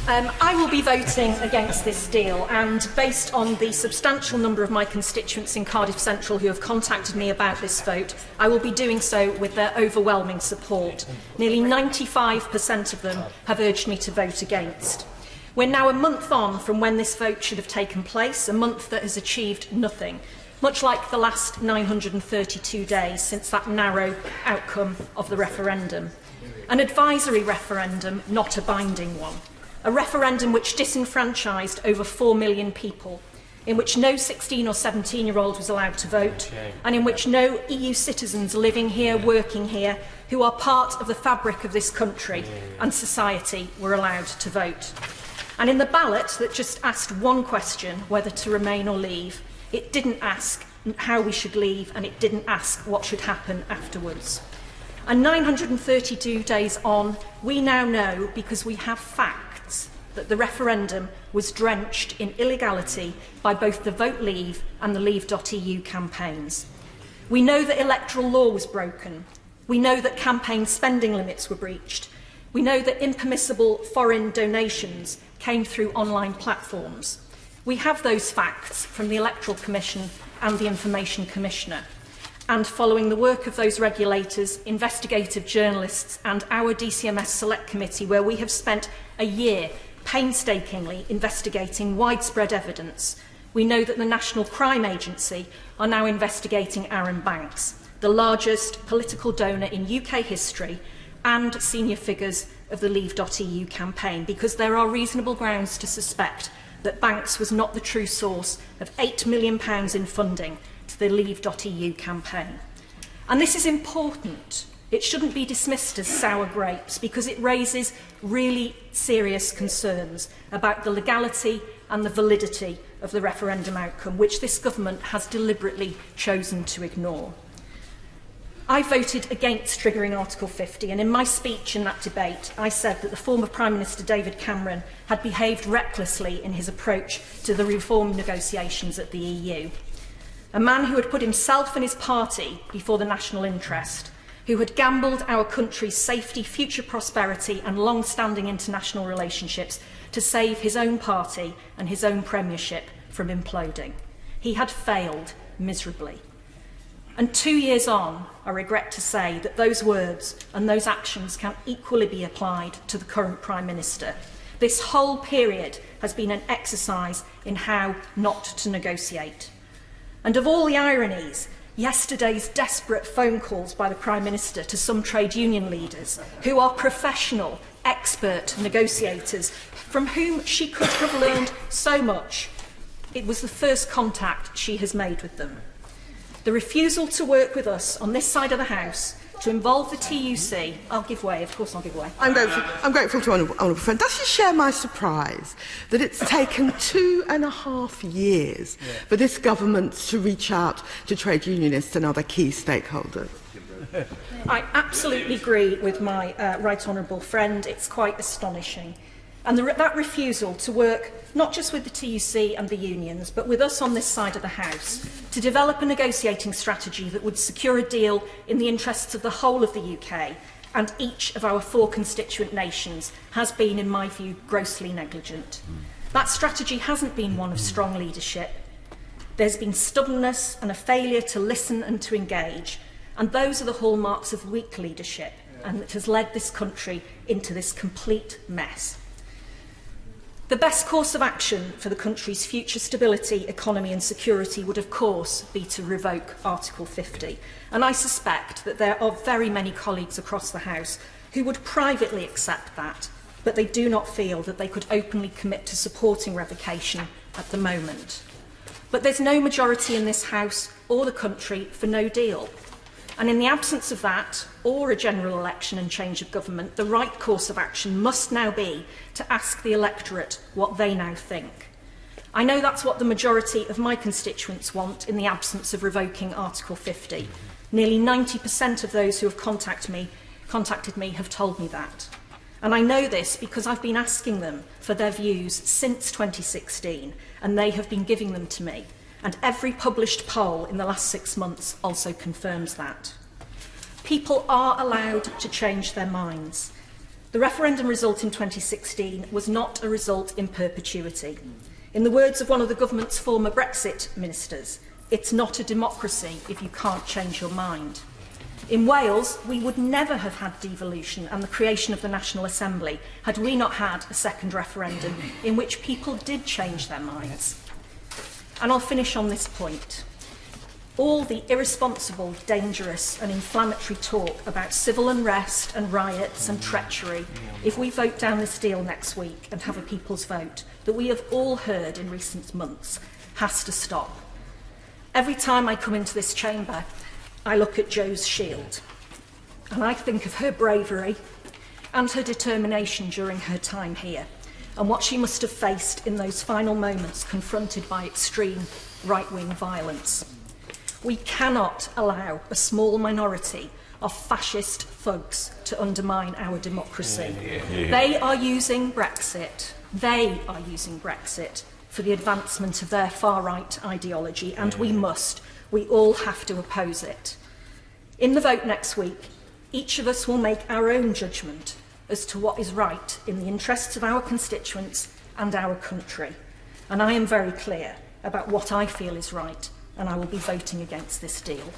I will be voting against this deal, and based on the substantial number of my constituents in Cardiff Central who have contacted me about this vote, I will be doing so with their overwhelming support. Nearly 95% of them have urged me to vote against. We're now a month on from when this vote should have taken place, a month that has achieved nothing, much like the last 932 days since that narrow outcome of the referendum. An advisory referendum, not a binding one. A referendum which disenfranchised over 4 million people, in which no 16 or 17-year-old was allowed to vote, and in which no EU citizens living here, working here, who are part of the fabric of this country and society were allowed to vote. And in the ballot that just asked one question, whether to remain or leave, it didn't ask how we should leave, and it didn't ask what should happen afterwards. And 932 days on, we now know, because we have facts, that the referendum was drenched in illegality by both the Vote Leave and the Leave.eu campaigns. We know that electoral law was broken. We know that campaign spending limits were breached. We know that impermissible foreign donations came through online platforms. We have those facts from the Electoral Commission and the Information Commissioner. And following the work of those regulators, investigative journalists and our DCMS Select Committee, where we have spent a year painstakingly investigating widespread evidence, we know that the National Crime Agency are now investigating Arron Banks, the largest political donor in UK history, and senior figures of the Leave.eu campaign, because there are reasonable grounds to suspect that Banks was not the true source of £8 million in funding to the Leave.eu campaign. And this is important. It shouldn't be dismissed as sour grapes, because it raises really serious concerns about the legality and the validity of the referendum outcome, which this government has deliberately chosen to ignore. I voted against triggering Article 50, and in my speech in that debate, I said that the former Prime Minister David Cameron had behaved recklessly in his approach to the reform negotiations at the EU. A man who had put himself and his party before the national interest, who had gambled our country's safety, future prosperity and long-standing international relationships to save his own party and his own premiership from imploding. He had failed miserably. And 2 years on, I regret to say that those words and those actions can equally be applied to the current Prime Minister. This whole period has been an exercise in how not to negotiate. And of all the ironies, yesterday's desperate phone calls by the Prime Minister to some trade union leaders who are professional, expert negotiators from whom she could have learned so much. It was the first contact she has made with them. The refusal to work with us on this side of the House to involve the TUC, I'll give way, of course I'll give way. I'm grateful to honourable friend. Does she share my surprise that it's taken 2.5 years for this government to reach out to trade unionists and other key stakeholders? I absolutely agree with my right honourable friend. It's quite astonishing. And that refusal to work not just with the TUC and the unions, but with us on this side of the House, to develop a negotiating strategy that would secure a deal in the interests of the whole of the UK and each of our 4 constituent nations, has been, in my view, grossly negligent. That strategy hasn't been one of strong leadership. There's been stubbornness and a failure to listen and to engage, and those are the hallmarks of weak leadership, and it has led this country into this complete mess. The best course of action for the country's future stability, economy and security would, of course, be to revoke Article 50. And I suspect that there are very many colleagues across the House who would privately accept that, but they do not feel that they could openly commit to supporting revocation at the moment. But there's no majority in this House or the country for no deal. And in the absence of that, or a general election and change of government, the right course of action must now be to ask the electorate what they now think. I know that's what the majority of my constituents want in the absence of revoking Article 50. Nearly 90% of those who have contacted me have told me that. And I know this because I've been asking them for their views since 2016, and they have been giving them to me. And every published poll in the last 6 months also confirms that. People are allowed to change their minds. The referendum result in 2016 was not a result in perpetuity. In the words of one of the government's former Brexit ministers, it's not a democracy if you can't change your mind. In Wales, we would never have had devolution and the creation of the National Assembly had we not had a second referendum in which people did change their minds. And I'll finish on this point. All the irresponsible, dangerous and inflammatory talk about civil unrest and riots and treachery, if we vote down this deal next week and have a people's vote, that we have all heard in recent months, has to stop. Every time I come into this chamber, I look at Jo's shield, and I think of her bravery and her determination during her time here, and what she must have faced in those final moments confronted by extreme right-wing violence. We cannot allow a small minority of fascist thugs to undermine our democracy. They are using Brexit for the advancement of their far-right ideology, and we all have to oppose it. In the vote next week, each of us will make our own judgment as to what is right in the interests of our constituents and our country. And I am very clear about what I feel is right, and I will be voting against this deal.